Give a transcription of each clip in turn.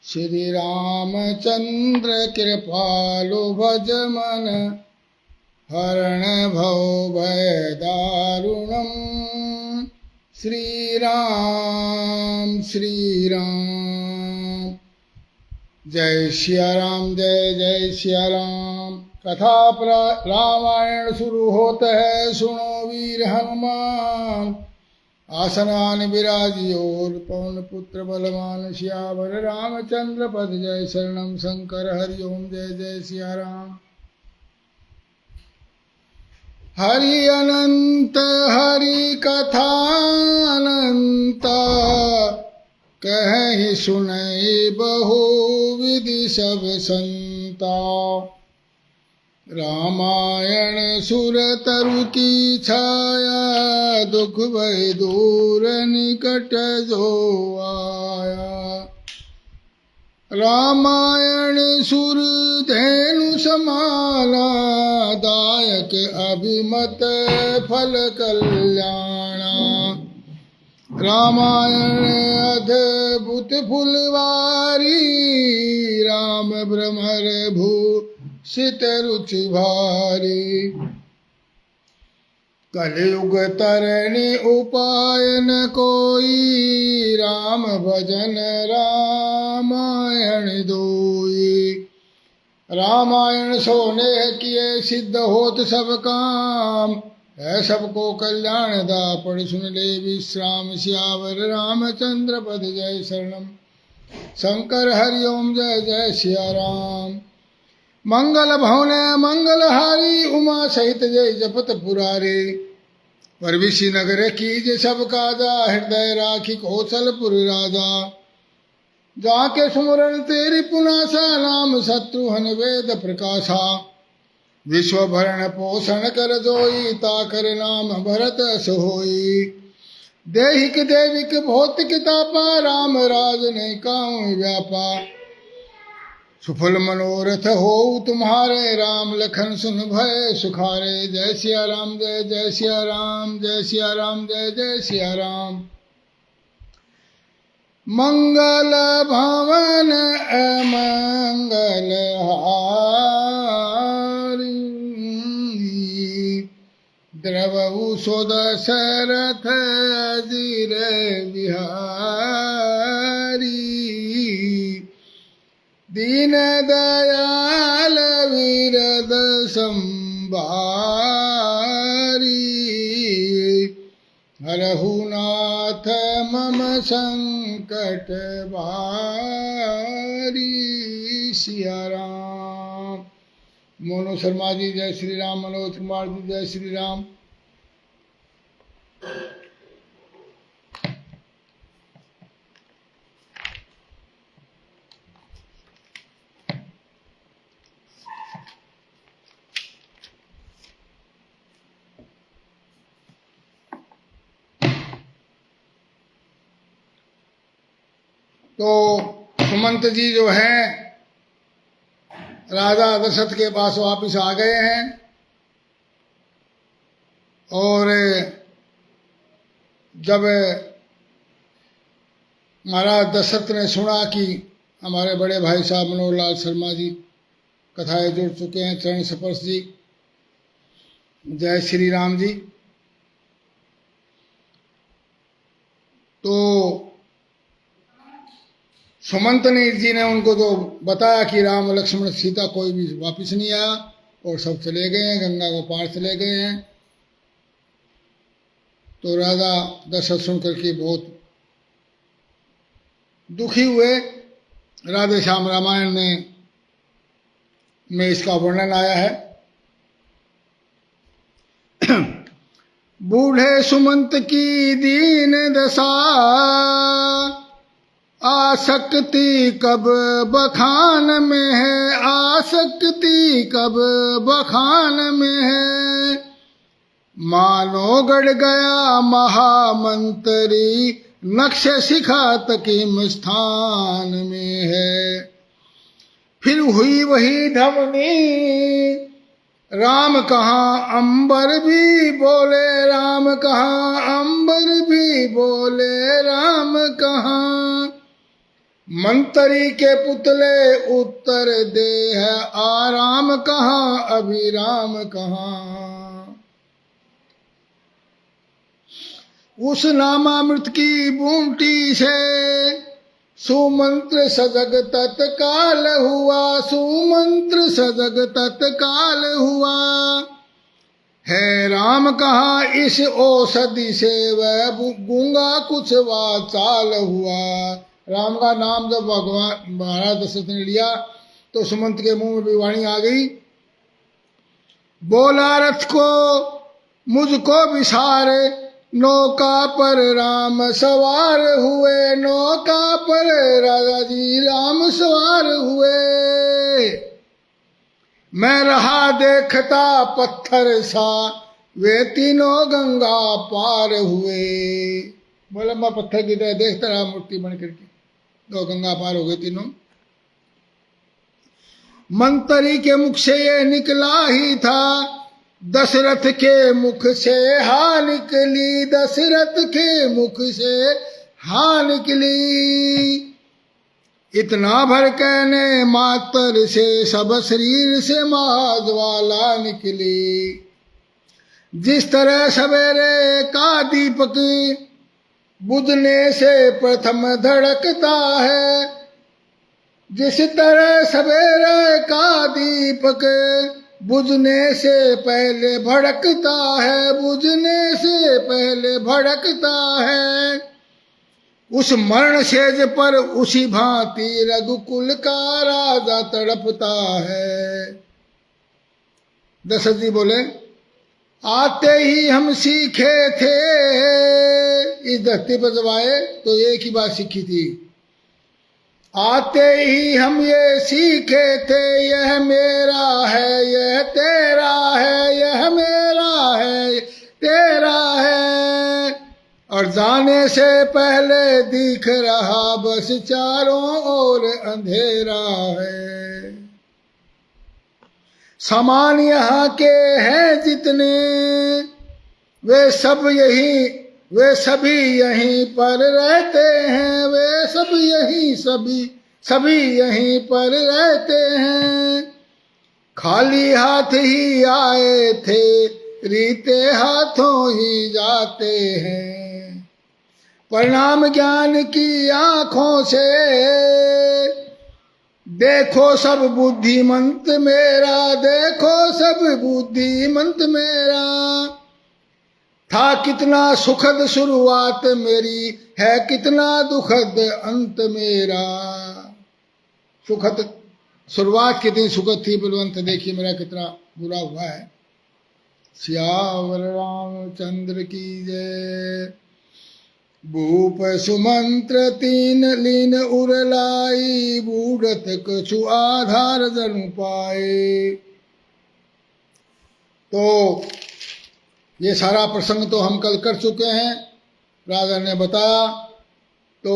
श्री रामचंद्र कृपालु भज मन हरण भव भय दारुणम। श्री राम श्री राम। जय सिया राम, जय जय सिया राम। कथा रामायण शुरू होता है, सुनो वीर हनुमान। आसनान विराजियोर पवन पुत्र बलवान, सियावर रामचंद्र पद जय शरणम। शंकर हरि ओम, जय जय सिया राम। हरि अनंत हरि कथा अनंत, कहि सुनई बहु विधि सब संता। रामायण सुर तरु की छाया, दुख भय दूर निकट जो आया। रामायण सुर धेनु समाला, दायक अभिमत फल कल्याणा। रामायण अद्भुत फुलवारी, राम भ्रमर भूषित रुचि भारी। कलयुग तरनि उपाय न कोई, राम भजन रामायण दोई। रामायण सोने किए सिद्ध होत सब काम, है सबको कल्याण दा पढ़ सुन ले विश्राम। सियावर रामचंद्र पद जय शरणम। शंकर हरि ओम, जय जय सिया राम। मंगल भवने मंगलहारी, उमा सहित जय जपत पुरारे। परविशी नगर कीज सब काजा, हृदय राखी कौशलपुर राजा। जाके सुमरन तेरी पुनासा, राम शत्रुघ्न वेद प्रकाशा। विश्व भरण पोषण कर जोई, ताकर नाम भरत सोई। देहिक देविक भौतिक तापा, राम राज नहीं काऊ व्यापा। सुफल मनोरथ हो तुम्हारे, राम लखन सुन भय सुखारे। जय सिया राम, जय जय सिया राम, जय सिया राम, जय जय सिया राम। मंगल भवन अमंगल हारी, द्रवहु सुदशरथ अजिर बिहारी। दीन दयाल विरद संभारी, हरहु नाथ मम संकट भारी। सिया राम। मोनू शर्मा जी जय श्री राम, मनोज कुमार जी जय श्री राम। तो सुमंत जी जो हैं राजा दशरथ के पास वापिस आ गए हैं, और जब महाराज दशरथ ने सुना कि हमारे बड़े भाई साहब मनोहर लाल शर्मा जी कथाएं जुड़ चुके हैं, चरण स्पर्श जी जय श्री राम जी, तो सुमंत जी ने उनको तो बताया कि राम लक्ष्मण सीता कोई भी वापस नहीं आया और सब चले गए हैं, गंगा को पार चले गए हैं। तो राजा दशरथ सुनकर के बहुत दुखी हुए। राधे श्याम रामायण में इसका वर्णन आया है। बूढ़े सुमंत की दीन दशा, आसक्ति कब बखान में है, आसक्ति कब बखान में है। मानो गड़ गया महामंत्री, नक्श शिखा तकीम स्थान में है। फिर हुई वही धवनी, राम कहाँ अंबर भी बोले, राम कहाँ अंबर भी बोले, राम कहाँ। मंतरी के पुतले उत्तर दे है, आराम कहाँ अभिराम कहाँ। उस नामामृत की बूंटी से सुमंत्र सजग तत्काल हुआ, सुमंत्र सजग तत्काल हुआ। है राम कहाँ इस औषधि से, वह गूंगा कुछ वाचाल हुआ। राम का नाम जब भगवान महाराज दशरथ ने लिया तो सुमंत के मुंह में भी वाणी आ गई। बोला रथ को मुझको विसारे, नौका पर राम सवार हुए, नौका पर राजा जी राम सवार हुए। मैं रहा देखता पत्थर सा, वे तीनों गंगा पार हुए। बोला मैं पत्थर की तरह देखता रहा मूर्ति बन करके, तो गंगा पार हो गई तीनों। मंतरी के मुख से ये निकला ही था, दशरथ के मुख से हा निकली, दशरथ के मुख से हा निकली। इतना भर कहने मातर से, सब शरीर से महाज्वाला निकली। जिस तरह सवेरे का दीपक बुझने से प्रथम धड़कता है, जिस तरह सवेरे का दीपक बुझने से पहले भड़कता है, बुझने से पहले भड़कता है। उस मरण सेज पर उसी भांति रघुकुल का राजा तड़पता है। दशरथ जी बोले आते ही हम सीखे थे, इस धरती पर जब आए तो एक ही बात सीखी थी। आते ही हम ये सीखे थे, यह मेरा है यह तेरा है, यह मेरा है तेरा है। और जाने से पहले दिख रहा बस चारों ओर अंधेरा है। समान यहाँ के हैं जितने, वे सब यही वे सभी यहीं पर रहते हैं, वे सब यहीं सभी यहीं पर रहते हैं। खाली हाथ ही आए थे, रीते हाथों ही जाते हैं। परिणाम ज्ञान की आंखों से देखो सब बुद्धिमंत मेरा, देखो सब बुद्धिमंत मेरा। था कितना सुखद शुरुआत मेरी, है कितना दुखद अंत मेरा। सुखद शुरुआत कितनी सुखद थी, पर अंत देखिए मेरा कितना बुरा हुआ है। सियावर रामचंद्र की जय। भूप सुमंत्र तीन लीन उरलाई, बूढ़त कछु आधार जनु पाए। तो ये सारा प्रसंग तो हम कल कर चुके हैं, राजा ने बताया। तो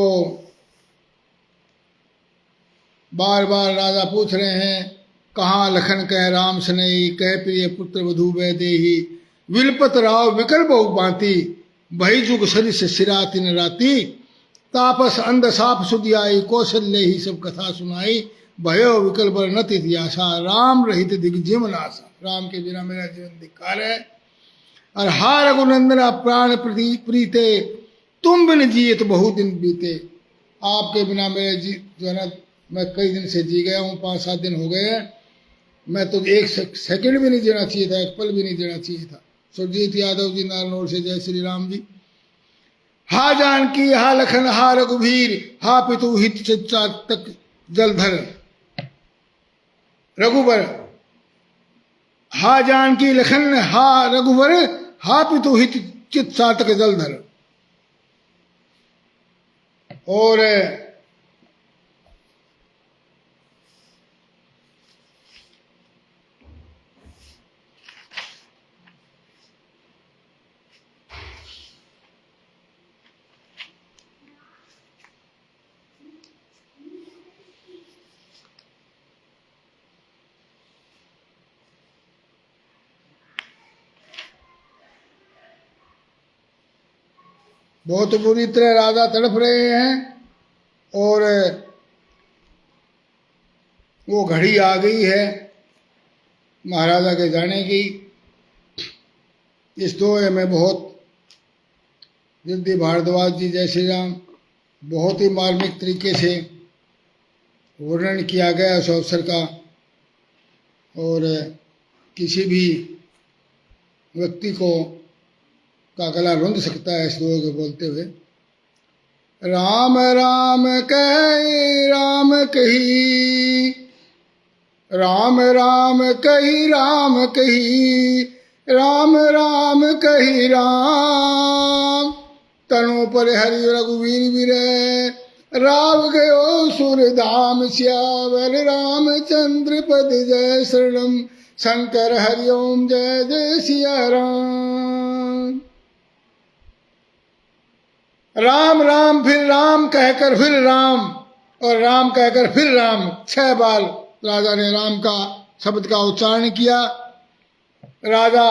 बार बार राजा पूछ रहे हैं, कहाँ लखन कह राम सनई, कह प्रिय पुत्र वधु वै देही। विलपत राव विकल बहु बांति, भई जुग सरिस सिरा तिन राती। तापस अंध साप सुधियाई, कौशल्य ही सब कथा सुनाई। भयो विकल बर न तिथि आशा, राम रहित दिग जीवन आशा। राम के बिना मेरा जीवन धिक्कार है। और हा रघुनंदन प्राण प्रीते, तुम बिन जिए तो बहुत दिन बीते। आपके बिना मेरे जो है ना, मैं कई दिन से जी गया हूँ, 5-7 दिन हो गए हैं। मैं तो एक सेकंड भी नहीं जीना चाहिए था, एक पल भी नहीं जीना चाहिए था। सुरजीत यादव जी नारनौल से, जय श्री राम जी। हा जानकी हा लखन हा रघुवीर, हा पितु हित तक जलधर रघुबर। हा जानकी लखन हा रघुवर, हा पितु हित चित सातक जलधर। और बहुत बुरी तरह राजा तड़प रहे हैं। और वो घड़ी आ गई है महाराजा के जाने की। इस दोहे में बहुत रिद्धि भारद्वाज जी जय श्री राम बहुत ही मार्मिक तरीके से वर्णन किया गया उस अवसर का, और किसी भी व्यक्ति को का गला रुंध सकता है इस दोहे को बोलते हुए। राम राम कही राम कही, राम राम कही राम कही, राम राम कही राम। तनु पर हरि रघुवीर विरय, राव गयो सुरधाम श्यावर। रामचंद्र पद जय शरणम, शंकर हरिओम जय जय सिया राम। राम राम फिर राम कहकर फिर राम, और राम कहकर फिर राम। 6 बार राजा ने राम का शब्द का उच्चारण किया। राजा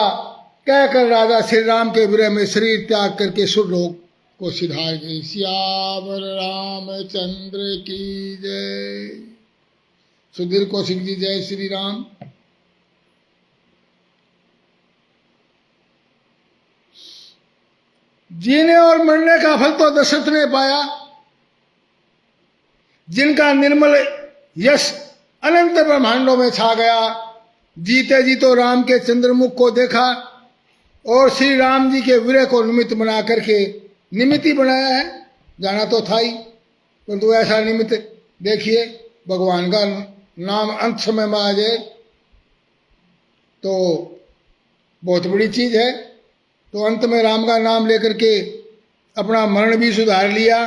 कहकर राजा श्री राम के विरह में शरीर त्याग करके सुरलोक को सिधार गए। सियावर रामचंद्र की जय। सुधीर कौशिक जी जय श्री राम। जीने और मरने का फल तो दशरथ ने पाया, जिनका निर्मल यश अनंत ब्रह्मांडों में छा गया। जीते जी तो राम के चंद्रमुख को देखा और श्री राम जी के विरह को निमित्त बना करके निमित्त ही बनाया है। जाना तो था ही, परंतु ऐसा निमित्त देखिए, भगवान का नाम अंत समय में आ जाए तो बहुत बड़ी चीज है। तो अंत में राम का नाम लेकर के अपना मरण भी सुधार लिया।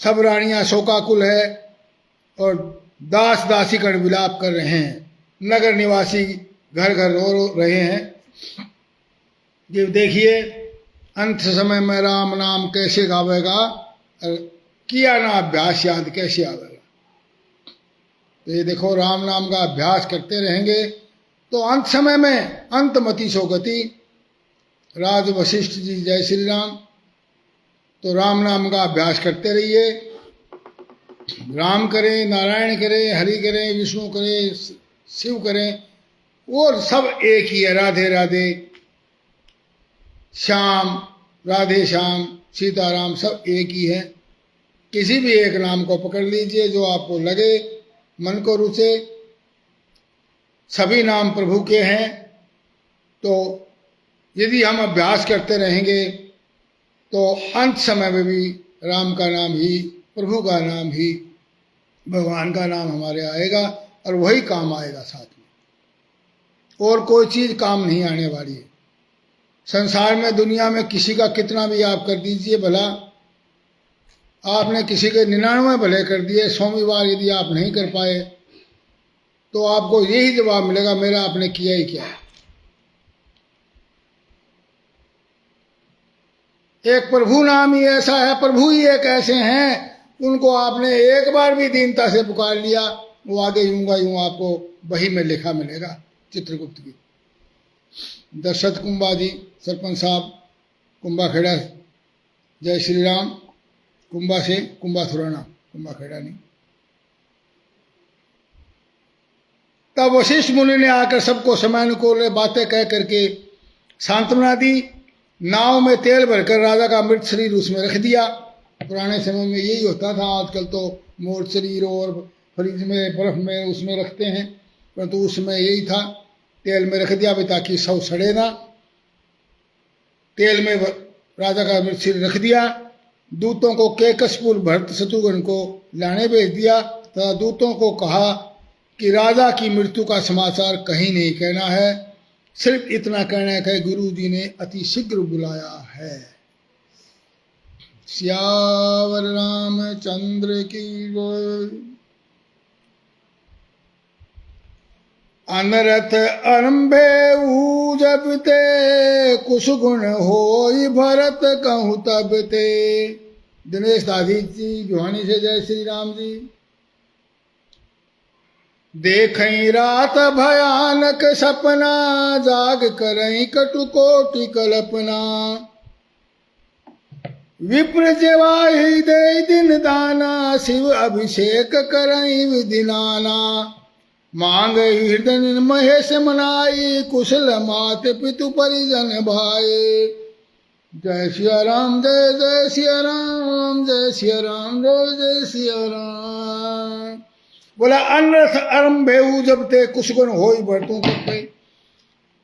सब रानियां शोकाकुल है और दास दासीगण विलाप कर रहे हैं। नगर निवासी घर घर रो रहे हैं। ये देखिए अंत समय में राम नाम कैसे गावेगा, किया ना अभ्यास याद कैसे आवेगा। तो ये देखो राम नाम का अभ्यास करते रहेंगे तो अंत समय में अंतमति सो गति। राज वशिष्ठ जी जय श्री राम। तो राम नाम का अभ्यास करते रहिए। राम करें, नारायण करें, हरि करें, विष्णु करें, शिव करें, और सब एक ही है। राधे राधे श्याम, राधे श्याम, सीताराम सब एक ही है। किसी भी एक नाम को पकड़ लीजिए जो आपको लगे, मन को रुचे। सभी नाम प्रभु के हैं। तो यदि हम अभ्यास करते रहेंगे तो अंत समय में भी राम का नाम ही, प्रभु का नाम ही, भगवान का नाम हमारे आएगा और वही काम आएगा साथ में। और कोई चीज काम नहीं आने वाली है संसार में, दुनिया में। किसी का कितना भी आप कर दीजिए भला, आपने किसी के 99 भले कर दिए, 100वीं बार यदि आप नहीं कर पाए तो आपको यही जवाब मिलेगा, मेरा आपने किया ही क्या। एक प्रभु नाम ही ऐसा है, प्रभु ही एक ऐसे हैं, उनको आपने एक बार भी दीनता से पुकार लिया, वो आगे यूंगा यूं आपको वही में लिखा मिलेगा। चित्रगुप्त की दशरथ कुंभा जी सरपंच साहब कुंभा खेड़ा जय श्री राम। कुंभा से कुंभा थुराना, कुंभा खेड़ा नहीं। तब वशिष्ठ मुनि ने आकर सबको समानुकूल बातें कह करके सांत्वना दी। नाव में तेल भरकर राजा का मृत शरीर उसमें रख दिया। पुराने समय में यही होता था, आजकल तो मोट शरीर और फ्रिज में बर्फ में उसमें रखते हैं, परंतु उसमें यही था, तेल में रख दिया ताकि सब सड़े ना। तेल में राजा का मृत शरीर रख दिया। दूतों को केकसपुर भरत शत्रुघ्न को लाने भेज दिया तथा दूतों को कहा कि राजा की मृत्यु का समाचार कहीं नहीं कहना है, सिर्फ इतना कहना है कि गुरु जी ने अति शीघ्र बुलाया है। सियावर रामचंद्र की जय। अनरथ अरंभे जब ते, कुछ गुण होई भरत कहूँ तब ते। दिनेश दादी जी भिवानी से जय श्री राम जी। देखई रात भयानक सपना, जाग करई कटुकोटि कल्पना। विप्र जेवाहि दे दिन दाना, शिव अभिषेक करई विधि नाना। मांग हृदय महेश मनाई, कुशल मात पितु परिजन भाई। जय सिया राम, जय जय सिया राम, जय सिया राम, जय जय सिया राम। बोला अनरथ अरम भेऊ जब ते कुशगुन होई भरतू तब पे।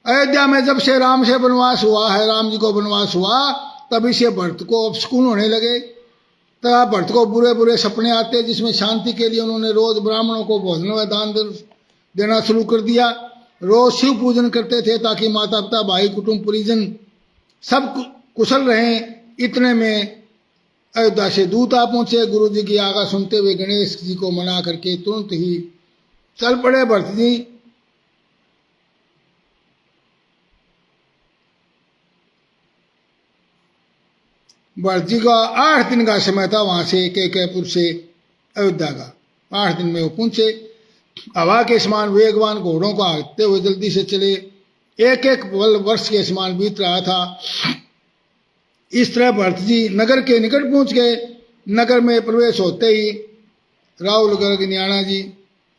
अयोध्या में जब से राम से वनवास हुआ है, राम जी को वनवास हुआ, तभी से भरत को अपशकुन होने लगे। तब भरत को बुरे बुरे सपने आते, जिसमें शांति के लिए उन्होंने रोज ब्राह्मणों को भोजन व दान देना शुरू कर दिया। रोज शिव पूजन करते थे ताकि माता पिता भाई कुटुंब परिजन सब कुशल रहें। इतने में अयोध्या से दूत आ पहुंचे। गुरु जी की आज्ञा सुनते हुए गणेश जी को मना करके तुरंत ही चल पड़े भरत जी। भरत जी का 8 दिन का समय था वहां से कैकयपुर से अयोध्या का। 8 दिन में वो पहुंचे। हवा के समान वेगवान घोड़ों को हाँकते हुए जल्दी से चले। एक एक वर्ष के समान बीत रहा था। इस तरह भरत जी नगर के निकट पहुंच गए। नगर में प्रवेश होते ही राहुल गर्ग न्याणा जी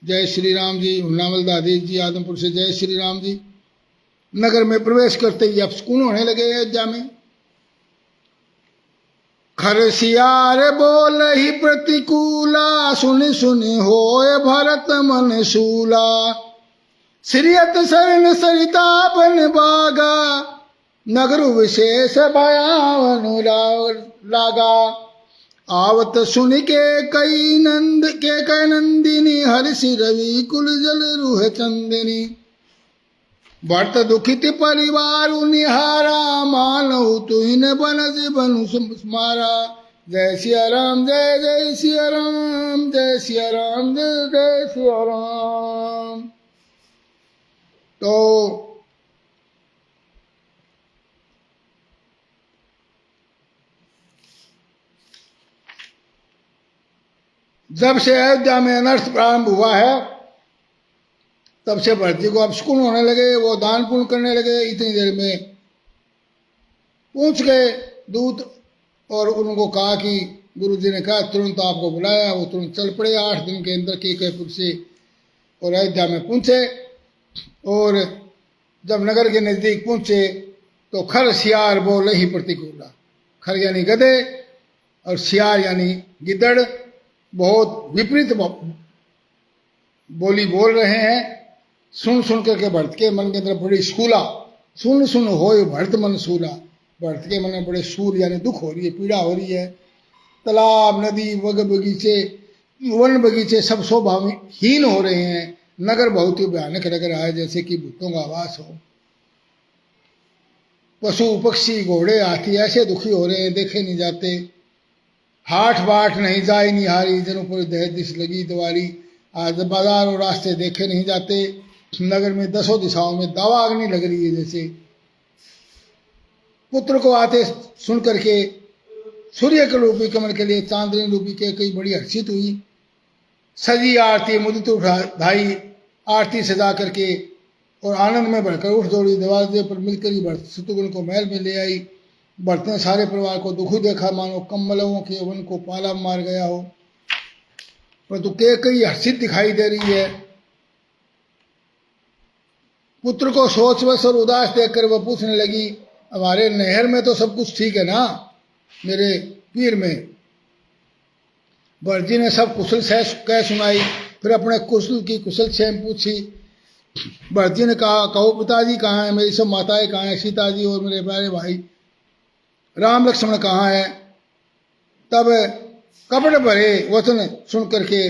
जय श्री राम जी, हुन्नामल दादी जी आदमपुर से जय श्री राम जी। नगर में प्रवेश करते ही अपशकुन होने लगे अयोध्या में। खर सियार बोल ही प्रतिकूला, सुन सुन होए भरत मन सूला। श्रियत शरण सरिता बन बागा, नगर विशेष भयावन लागा। आवत सुन के कई नंदिनी, हर्षि रवि कुल जल रूह चंदिनी। भरत दुखित परिवार निहारा, मानव तुहिन बनज बनु मारा। जय सिया राम, जय जय सिया राम, जय सिया राम, जय जय सिया राम। तो जब से अयोध्या में अनर्थ प्रारंभ हुआ है, तब से भरत जी को अपशकुन होने लगे। वो दान पुण्य करने लगे। इतनी देर में पहुंच गए दूत और उनको कहा कि गुरु जी ने कहा तुरंत आपको बुलाया। वो तुरंत चल पड़े 8 दिन के अंदर कैकयपुर से और अयोध्या में पहुंचे। और जब नगर के नजदीक पहुंचे तो खर सियार बोले ही प्रतिकूला। खर यानी गधे और सियार यानी गिद्दड़ बहुत विपरीत बोली बोल रहे हैं। सुन सुन करके भरत के मन के अंदर बड़ी शूला, सुन सुन होए भरत मन शूला। भरत के मन में बड़े शूल यानी दुख हो रही है, पीड़ा हो रही है। तालाब, नदी, वग बगीचे, वन बगीचे सब शोभाहीन हो रहे हैं। नगर बहुत ही भयानक लग रहा है, जैसे कि भूतों का आवास हो। पशु पक्षी घोड़े हाथी ऐसे दुखी हो रहे हैं, देखे नहीं जाते। हाट बाट नहीं जाई निहारी, जनों पर दह दिश लगी दवारी। आज बाजार और रास्ते देखे नहीं जाते। नगर में 10 दिशाओं में दावा अग्नि लग रही है। जैसे पुत्र को आते सुन करके सूर्य के रूपी कमल के लिए चांदनी रूपी के कई बड़ी हर्षित हुई। सजी आरती मुदित उठाई, आरती सजा करके और आनंद में भरकर उठ दौड़ी। दरवाजे पर मिलकर ही भरत शत्रुघ्न को महल में ले आई। भरत ने सारे परिवार को दुखी देखा, मानो कम्बलों के वन को पाला मार गया हो। परंतु कई हर्षित दिखाई दे रही है। पुत्र को सोचवश और उदास देखकर वह पूछने लगी, हमारे नहर में तो सब कुछ ठीक है ना, मेरे पीर में। भरत जी ने सब कुशल कह सुनाई। फिर अपने कुशल की कुशल क्षेम पूछी। भरत जी ने कहा, कहो पिताजी कहाँ है, मेरी सब माताएं कहाँ हैं, सीता जी और मेरे प्यारे भाई राम लक्ष्मण कहाँ है। तब कपट भरे वचन सुन करके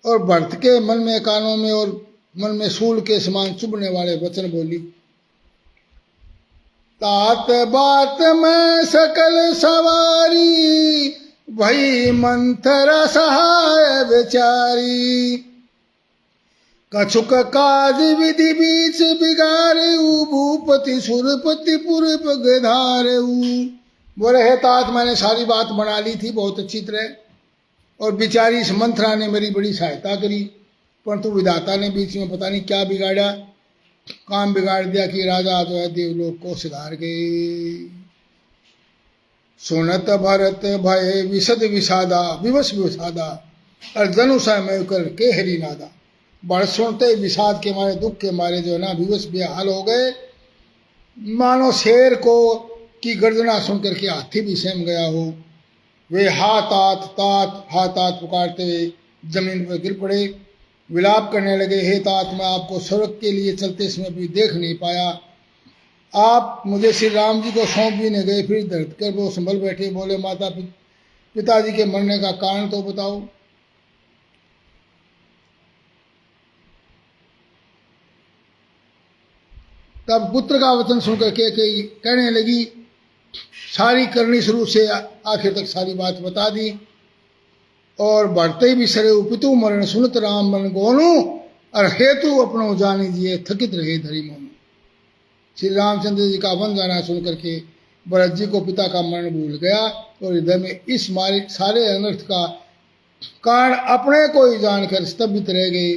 और भरत के मन में, कानों में और मन में सूल के समान चुभने वाले वचन बोली। तात बात में सकल सवारी, भई मंथरा सहाय बेचारी। कछुक काज विधि बीच बिगारे, भूपति सुरपति पूर्व गधारे। बोले हे तात, मैंने सारी बात बना ली थी बहुत अच्छी तरह, और बिचारी इस मंथरा ने मेरी बड़ी सहायता करी, परंतु विधाता ने बीच में पता नहीं क्या बिगाड़ा, काम बिगाड़ दिया कि राजा जो है देवलोक को सिधार गए। सुनत भरत भय विशद विषादा, विवश विषादा, और जनु समय कर के हरि नादा। भरत सुनते ही विषाद के मारे, दुख के मारे जो है ना विवश बेहाल हो गए। मानो शेर को की गर्जना सुन करके हाथी भी सहम गया हो। वे हाथ हाथ पुकारते हुए जमीन पर गिर पड़े, विलाप करने लगे, हे तात, मैं आपको स्वर्ग के लिए चलते समय भी देख नहीं पाया। आप मुझे श्री राम जी को सौंप भी नहीं गए। फिर धरत कर वो संभल बैठे, बोले, माता पिताजी के मरने का कारण तो बताओ। तब पुत्र का वचन सुनकर के कई कहने लगी, सारी करनी शुरू से आखिर तक सारी बात बता दी। और बढ़ते भी सरे पितु मरण सुनत राम मन गोनु, और हेतु अपनो जानी दिए थकित रहे धरी मोनू। श्री रामचंद्र जी का वन जाना सुन करके भरत जी को पिता का मरण भूल गया और हृदय में इस सारे अनर्थ का कारण अपने को ही जानकर स्तब्ध रह गए।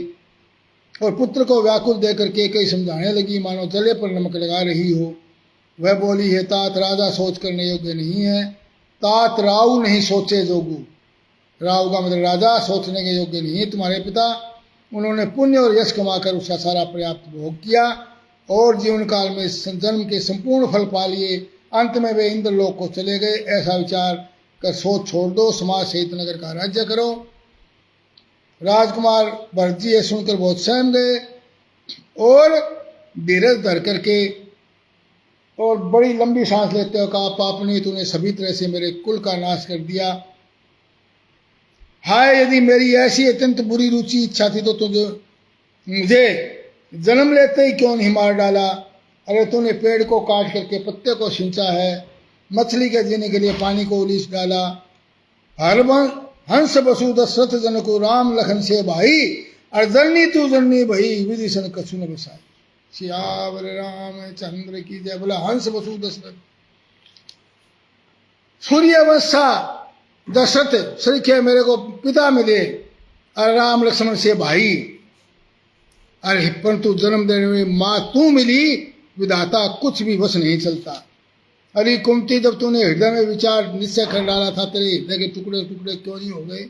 और पुत्र को व्याकुल देकर के कई समझाने लगी, मानो जले पर नमक लगा रही हो। वह बोली, है तात, राजा सोच करने योग्य नहीं है। तात राव नहीं सोचे जोगू। राव का मतलब राजा सोचने के योग्य नहीं है। तुम्हारे पिता, उन्होंने पुण्य और यश कमाकर उसका सारा पर्याप्त भोग किया और जीवन काल में जन्म के संपूर्ण फल पा लिए। अंत में वे इंद्रलोक को चले गए। ऐसा विचार कर सोच छोड़ दो, समाज सहित नगर का राज्य करो। राजकुमार भरत जी ये सुनकर बहुत सहम गए और धीरज धर करके और बड़ी लंबी सांस लेते हुए कहा, पापनी, तूने सभी तरह से मेरे कुल का नाश कर दिया। हाय, यदि मेरी ऐसी अत्यंत बुरी रुचि इच्छा थी तो तुझे मुझे जन्म लेते ही क्यों नहीं मार डाला। अरे तूने पेड़ को काट करके पत्ते को सिंचा है, मछली के जीने के लिए पानी को उलीस डाला। हंस बसु दशरथ जन को राम लखन से भाई, और जननी तू जननी भई विदिशन कछु न बसाई। सियावर रामचंद्र की जय। बोला, हंस बसु दशरथ, सूर्यवंशा दशरथ सरीखे मेरे को पिता मिले और राम लक्ष्मण से भाई, अरे परंतु जन्म देने में माँ तू मिली, विधाता कुछ भी वश नहीं चलता। अरे कुंती, जब तूने हृदय में विचार निश्चय कर डाला था, तेरे हृदय के टुकड़े टुकड़े क्यों नहीं हो गए।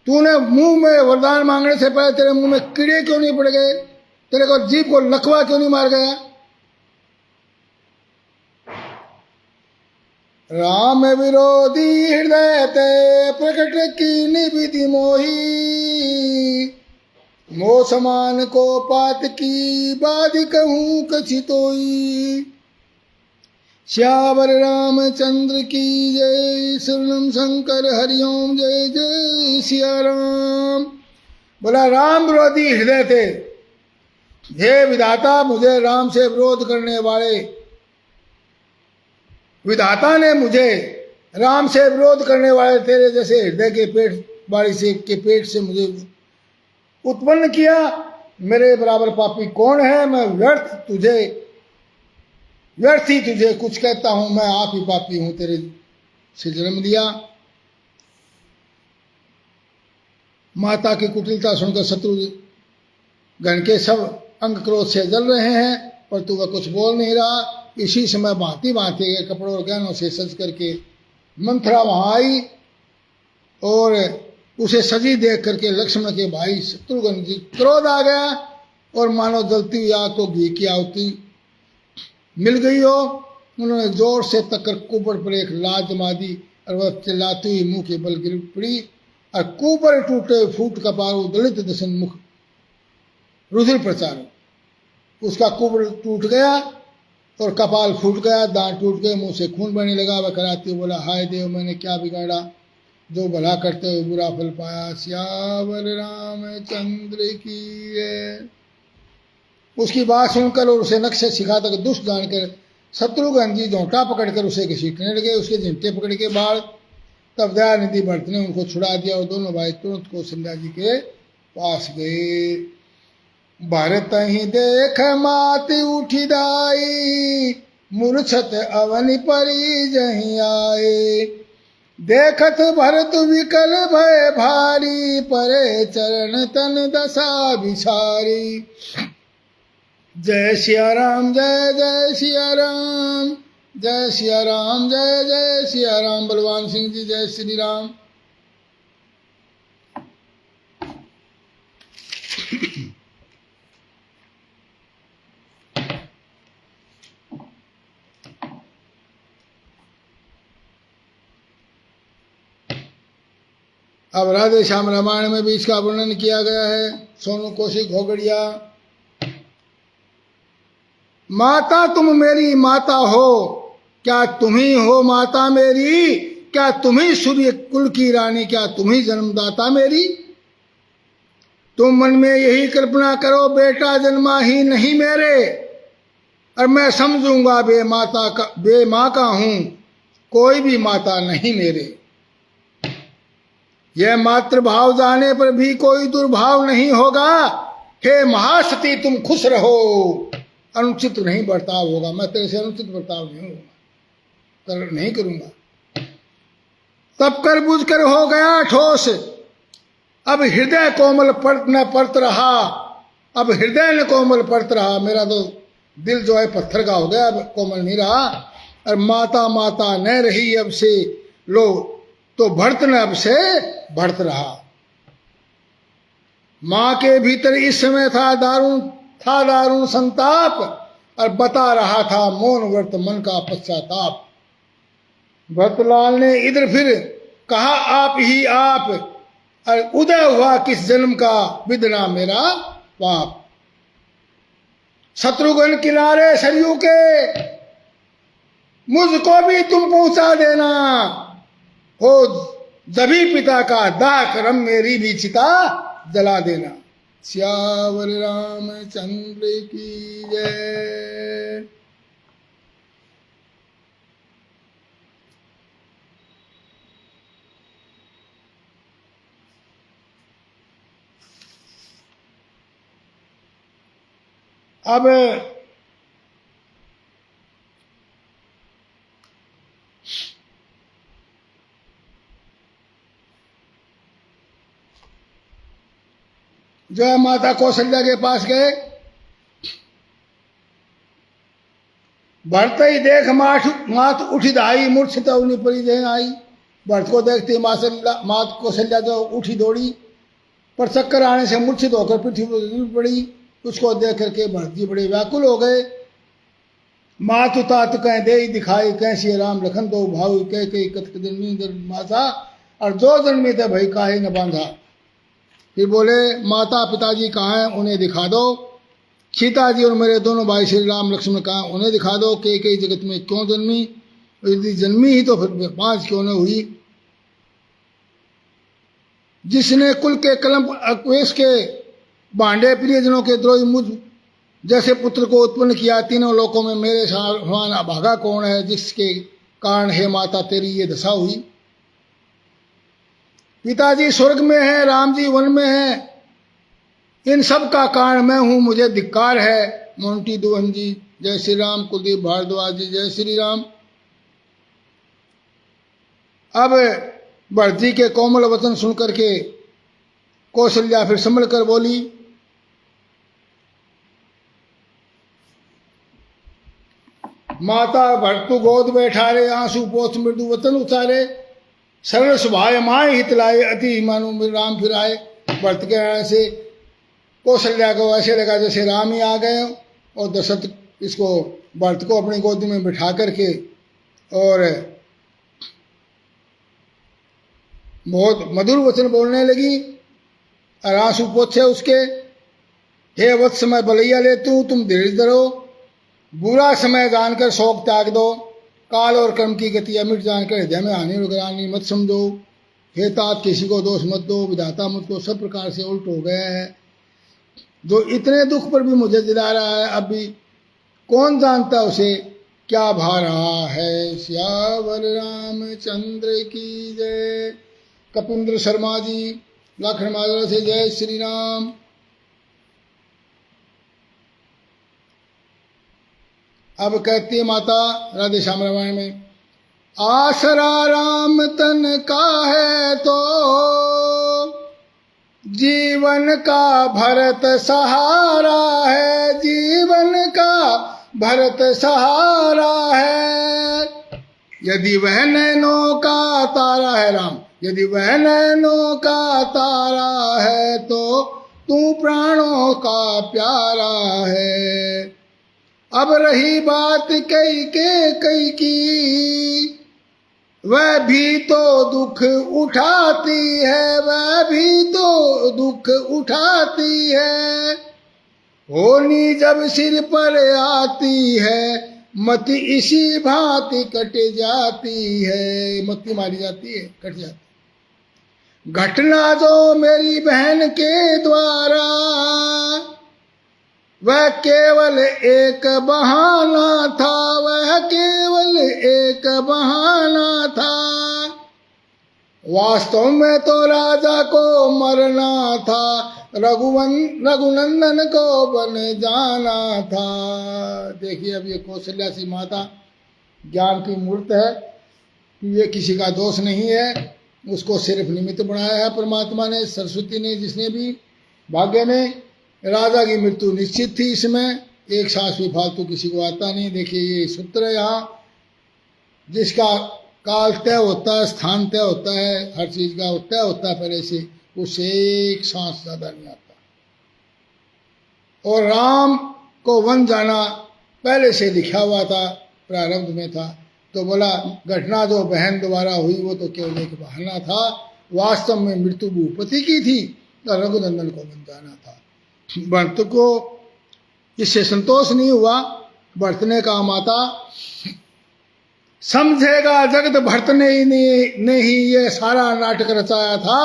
तूने मुंह में वरदान मांगने से पहले तेरे मुंह में कीड़े क्यों नहीं पड़ गए, तेरे को जीभ को लकवा क्यों नहीं मार गया। राम विरोधी हृदय ते प्रकट की निविधि मोही, मोह समान को पात की बाधि कहूँ कछितोई। श्यावर रामचंद्र की जय, शरणम शंकर हरिओम जय जय सिया राम। बोला, राम विरोधी हृदय थे, हे विधाता, मुझे राम से विरोध करने वाले विधाता ने मुझे राम से विरोध करने वाले तेरे जैसे हृदय के पेट बाड़ी से के पेट से मुझे उत्पन्न किया। मेरे बराबर पापी कौन है। मैं व्यर्थ ही तुझे कुछ कहता हूं। मैं आप ही पापी हूं, तेरे से जन्म लिया। माता की कुटिलता सुनकर शत्रुघ्न के सब अंग क्रोध से जल रहे हैं, पर तू वह कुछ बोल नहीं रहा। इसी समय भांति भांति के कपड़ों और गहनों से सज करके मंथरा वहां आई और उसे सजी देख करके लक्ष्मण के भाई शत्रुघ्न जी क्रोध आ गया और मानो जलती हुई आग को घी की आहुति मिल गई हो। उन्होंने जोर से तकर कुबर पर एक लात जमा दी और वह चिल्लाती हुई मुंह के बल गिर पड़ी और कुबर टूटे फूट कपाल दलित दशन मुख रुधिर प्रचार। उसका कुबर टूट गया और कपाल फूट गया, दांत टूट गए, मुंह से खून बहने लगा। वह कराती हुई बोला, हाय देव, मैंने क्या बिगाड़ा जो भला करते हुए बुरा फल पाया। श्यावर रामचंद्र की है। उसकी बात सुनकर और उसे नक्शे सिखाकर दुष्ट जानकर शत्रुघ्न जी झोंटा पकड़कर उसे घसीटने लगे, उसके झिमटे पकड़ के बाढ़। तब दयानिधि भरत ने उनको छुड़ा दिया और दोनों भाई तुरंत कौशल्या जी के पास गए। भरत ही देख माति उठी दाई, मूर्छत अवनि परी जहीं आए। देखत भरत विकल भय भारी, परे चरण तन दशा बिसारी। जय सिया राम, जय जय सिया राम, जय सिया राम, जय जय सिया राम। बलवान सिंह जी, जय श्री राम। अब राधे श्याम रामायण में भी इसका वर्णन किया गया है। सोनू कौशिक घोगड़िया, माता तुम मेरी माता हो, क्या तुम ही हो माता मेरी, क्या तुम ही सूर्य कुल की रानी, क्या तुम ही जन्मदाता मेरी। तुम मन में यही कल्पना करो बेटा जन्मा ही नहीं मेरे, और मैं समझूंगा बे माँ का हूं, कोई भी माता नहीं मेरे। यह मातृभाव जाने पर भी कोई दुर्भाव नहीं होगा, हे महासती तुम खुश रहो, अनुचित नहीं बर्ताव होगा। मैं तेरे से अनुचित बर्ताव नहीं करूंगा। तब कर बुझ कर हो गया ठोस, अब हृदय कोमल न परत रहा, अब हृदय न कोमल परत रहा। मेरा तो दिल जो है पत्थर का हो गया, अब कोमल नहीं रहा। और माता माता न रही अब से, लो तो भरत न अब से भरत रहा। मां के भीतर इस समय था दारुण संताप, और बता रहा था मौन व्रत मन का पश्चाताप। भरतलाल ने इधर फिर कहा आप ही आप, और उदय हुआ किस जन्म का विदना मेरा पाप। शत्रुघ्न किनारे सरयू के, मुझको भी तुम पहुंचा देना, हो जभी पिता का दाह करम मेरी भी चिता जला देना। श्यावर रामचंद्र की जय। अब जो है माता कौशल्या के पास गए। भरत ही देख मात उठी दाई, मूर्छित अवनी परी देह आई। भरत को देखते मात कौशल्या तो उठी दौड़ी, पर चक्कर आने से मूर्छित होकर पृथ्वी पर गिर पड़ी। उसको देख करके भरत जी बड़े व्याकुल हो गए। मातु तात कह दे दिखाई, कैसी राम लखन दो भाव, कह कई कथक जन्मी माता, और जो जन्मी थे भाई काहे न बांधा। फिर बोले माता पिताजी कहाँ हैं, उन्हें दिखा दो। सीता जी और मेरे दोनों भाई श्री राम लक्ष्मण कहाँ, उन्हें दिखा दो। कई जगत में क्यों जन्मी, यदि जन्मी ही तो फिर 5 क्यों न हुई। जिसने कुल के कलम अक्वेश के भांडे प्रियजनों के द्रोही मुझ जैसे पुत्र को उत्पन्न किया, तीनों लोकों में मेरे समान अभागा कौन है, जिसके कारण हे माता तेरी ये दशा हुई। पिताजी स्वर्ग में है, राम जी वन में है, इन सब का कारण मैं हूं, मुझे धिक्कार है। मोंटी दुहन जी जय श्री राम, कुलदीप भारद्वाज जी जय श्री राम। अब भरत जी के कोमल वचन सुनकर के कौशल्या फिर संभल कर बोली, माता भरत गोद बैठारे, आंसू पोछ मृदु वचन उचारे, सरल सुभाय माए हित लाए, अति मानो राम फिर आए। भरत के आने से कौशल्या को ऐसे लगा जैसे राम ही आ गए, और दशरथ इसको भरत को अपनी गोदी में बिठा करके और बहुत मधुर वचन बोलने लगी, और आंसू पोछे उसके। हे वत्स मैं बलैया लेतू, तुम धीरज धरो, बुरा समय जानकर शोक त्याग दो, काल और कर्म की गति अमिट जानकर हृदय में हानि और ग्लानि मत समझो। हे तात किसी को दोष मत दो, विधाता मुझको सब प्रकार से उल्ट हो गया है, जो इतने दुख पर भी मुझे जिला रहा है, अब भी कौन जानता उसे क्या भा रहा है। श्यावर रामचंद्र की जय। कपिंद्र शर्मा जी लाखन माजरा से जय श्री राम। अब कहती है माता राधे श्याम रामायण में, आसरा राम तन का है तो जीवन का भरत सहारा है, जीवन का भरत सहारा है। यदि वह नैनों का तारा है राम, यदि वह नैनों का तारा है, तो तू प्राणों का प्यारा है। अब रही बात कई की, वह भी तो दुख उठाती है, वह भी तो दुख उठाती है। होनी जब सिर पर आती है, मति इसी भांति कट जाती है। मति मारी जाती है, कट जाती है। घटना जो मेरी बहन के द्वारा, वह केवल एक बहाना था, वह केवल एक बहाना था। वास्तव में तो राजा को मरना था, रघुनंदन को बन जाना था। देखिए, अब ये कौशल्या सी माता ज्ञान की मूर्त है, ये किसी का दोष नहीं है, उसको सिर्फ निमित्त बनाया है परमात्मा ने, सरस्वती ने, जिसने भी भाग्य में। राजा की मृत्यु निश्चित थी, इसमें एक सांस भी फालतू किसी को आता नहीं। देखिए ये सूत्र है यहाँ, जिसका काल तय होता है, स्थान तय होता है, हर चीज का तय होता है पहले से, उससे एक सांस ज्यादा नहीं आता। और राम को वन जाना पहले से लिखा हुआ था, प्रारंभ में था। तो बोला घटना जो बहन द्वारा हुई वो तो केवल एक बहाना था, वास्तव में मृत्यु भूपति की थी, तो रघुनंदन को वन जाना था। भक्त को इससे संतोष नहीं हुआ, भरत ने कहा माता समझेगा जगत भरत ने ही ये सारा नाटक रचाया था,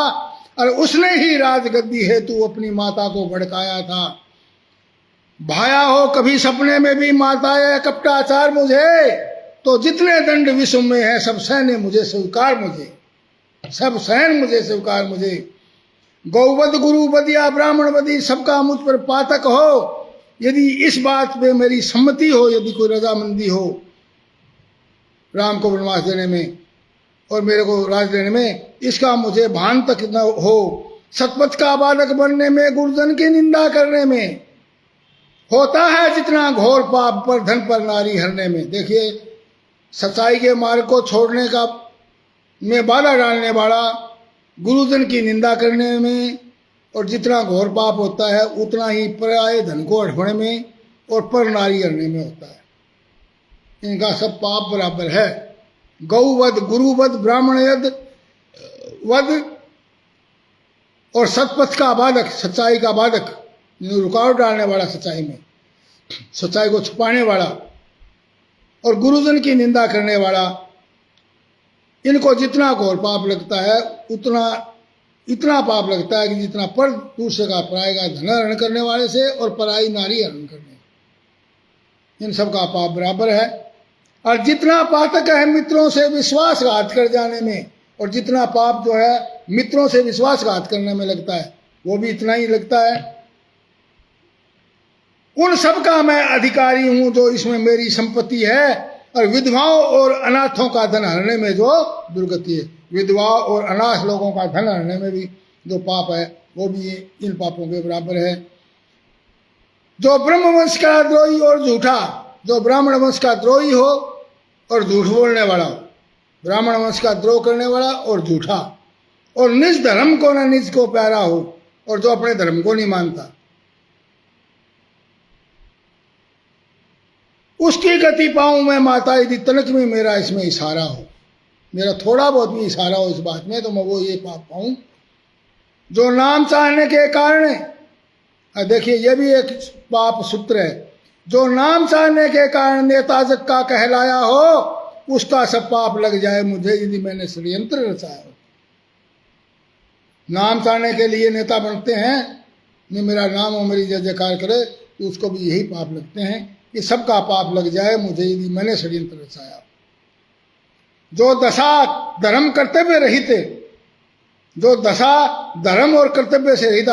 और उसने ही राजगद्दी हेतु अपनी माता को भड़काया था। भाया हो कभी सपने में भी माताए कपटाचार मुझे, तो जितने दंड विश्व में है सब सहने मुझे स्वीकार, मुझे सब सहन मुझे स्वीकार। मुझे गौवध गुरुवध या ब्राह्मणवधी सबका मुझ पर पातक हो, यदि इस बात पे मेरी सम्मति हो, यदि कोई रजामंदी हो राम को वनवास देने में और मेरे को राज देने में, इसका मुझे भान तक न हो। सतपथ का बालक बनने में, गुरुजन की निंदा करने में होता है जितना घोर पाप, पर धन पर नारी हरने में। देखिए सच्चाई के मार्ग को छोड़ने का में बाधा डालने वाला, गुरुजन की निंदा करने में, और जितना घोर पाप होता है उतना ही पराये धन को हड़पने में और पर नारी हरने में होता है। इनका सब पाप बराबर है। गौवध, गुरुवध, ब्राह्मण यद वध और सतपथ का बाधक, सच्चाई का बाधक, रुकावट डालने वाला सच्चाई में, सच्चाई को छुपाने वाला, और गुरुजन की निंदा करने वाला, इनको जितना घोर पाप लगता है उतना इतना पाप लगता है कि जितना पर दूसरे का पराये का धन हरण करने वाले से और पराई नारी हरण करने, इन सब का पाप बराबर है। और जितना पातक है मित्रों से विश्वासघात कर जाने में, और जितना पाप जो है मित्रों से विश्वासघात करने में लगता है, वो भी इतना ही लगता है। उन सब का मैं अधिकारी हूं जो इसमें मेरी संपत्ति है, और विधवाओं और अनाथों का धन हरने में जो दुर्गति है, विधवाओं और अनाथ लोगों का धन हरने में भी जो पाप है वो भी इन पापों के बराबर है। जो ब्रह्मवंश का द्रोही और झूठा, जो ब्राह्मण वंश का द्रोही हो और झूठ बोलने वाला हो, ब्राह्मण वंश का द्रोह करने वाला और झूठा, और निज धर्म को न निज को प्यारा हो, और जो अपने धर्म को नहीं मानता, उसकी गति पाऊं मैं माता यदि तनक में मेरा इसमें इशारा हो, मेरा थोड़ा बहुत भी इशारा हो इस बात में, तो मैं वो ये पाप पाऊं। जो नाम चाहने के कारण, देखिए ये भी एक पाप सूत्र है, जो नाम चाहने के कारण नेता जग का कहलाया हो, उसका सब पाप लग जाए मुझे यदि मैंने षड्यंत्र रचाया हो। नाम चाहने के लिए नेता बनते हैं, मेरा नाम और मेरी जय जयकार करे, तो उसको भी यही पाप लगते हैं कि सबका पाप लग जाए मुझे यदि मैंने षड्यंत्र रचाया। जो दशा धर्म कर्तव्य रहित, जो दशा धर्म और कर्तव्य से रहित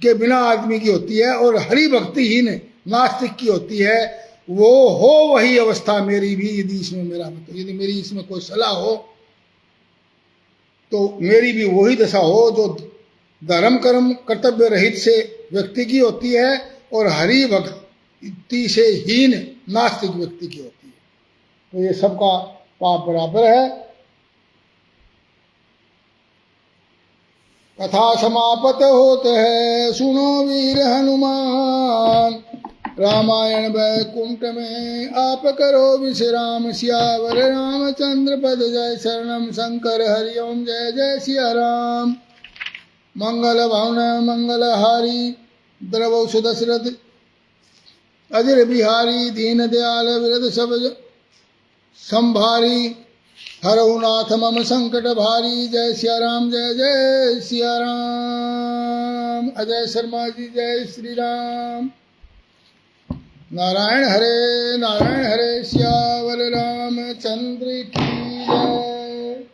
के बिना आदमी की होती है और हरि भक्तिहीन नास्तिक की होती है, वो हो वही अवस्था मेरी भी यदि इसमें मेरा, यदि मेरी इसमें कोई सलाह हो तो मेरी भी वही दशा हो जो धर्म कर्म कर्तव्य रहित से व्यक्ति की होती है और हरि भक्ति से हीन नास्तिक व्यक्ति की होती है। तो ये सबका पाप बराबर है। कथा समापत होत है, सुनो वीर हनुमान, रामायण वैकुंठ में आप करो विश्राम। सियावर रामचंद्र पद जय शरणम। शंकर हरि ओम जय जय सिया राम। मंगल भवन मंगलहारी द्रवौ सुदशरथ अजर बिहारी। दीन दयाल विरद सब संभारी। हरहु नाथ मम संकट भारी। जय सिया राम जय जय सिया राम। अजय शर्मा जी जय श्री राम। नारायण हरे सियावर रामचंद्र की जय।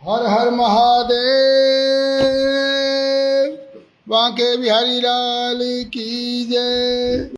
हर हर महादेव। बांके बिहारी लाल की जय।